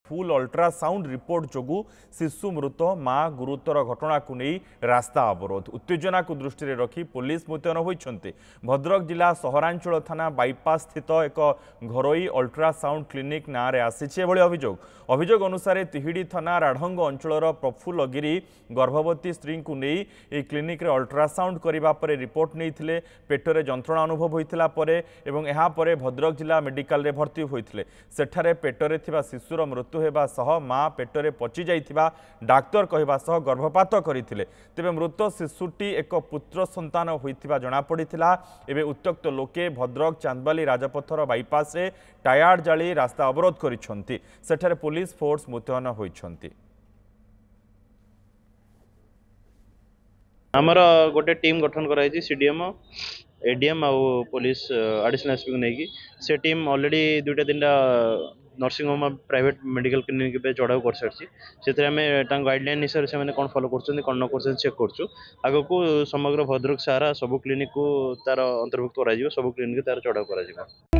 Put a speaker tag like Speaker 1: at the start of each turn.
Speaker 1: Full ultrasound report जोगु शिशु मृत मां गुरुतर घटना को नहीं रास्ता अवरोध उत्तेजना को दृष्टि रखी पुलिस मुतयन होती। भद्रक जिला सहरांचल थाना बाईपास स्थित एक घरोई अल्ट्रासाउंड क्लिनिक ना आसी अभियोग अनुसार तिहिडी थाना राढ़ंग अंचल प्रफुल्लगिरी गर्भवती स्त्री को नहीं ये क्लिनिक रे अल्ट्रासाउंड करने पर रिपोर्ट नहीं पेटरे जंत्रणा अनुभव होता भद्रक जिला मेडिकल रे भर्ती होते सेठारे पेटरे थिबा शिशुर मृत्यु हेबा सह मां पेटरे पचि जाइथिबा डाक्तर कहबा सह गर्भपात करथिले। तेबे मृत शिशुटी एक पुत्र संतान होइथिबा जणा पड़िथिला। एबे उत्त्यक्त लोके भद्रक चांदबाली राजपथर बाईपास रे टायर जाली रास्ता अवरोध करिसंती। सेठारे पुलिस फोर्स मुतयन होइछंती।
Speaker 2: आमर गोटे टीम गठन कराई सीडीएम एडीएम आउ पुलिस एडिशनल एसपी को नहीं से टीम ऑलरेडी दुईटा तीनटा nursing home private medical clinic पे चढ़ाऊ कर सारी से आम गाइडलाइन हिसाब से कौन फॉलो कर कौन न कर चेक कर आग को समग्र भद्रक सारा सब क्लिनिक को तार अंतर्भुक्त कर सब क्लिनिक तार चढ़ाऊ कर।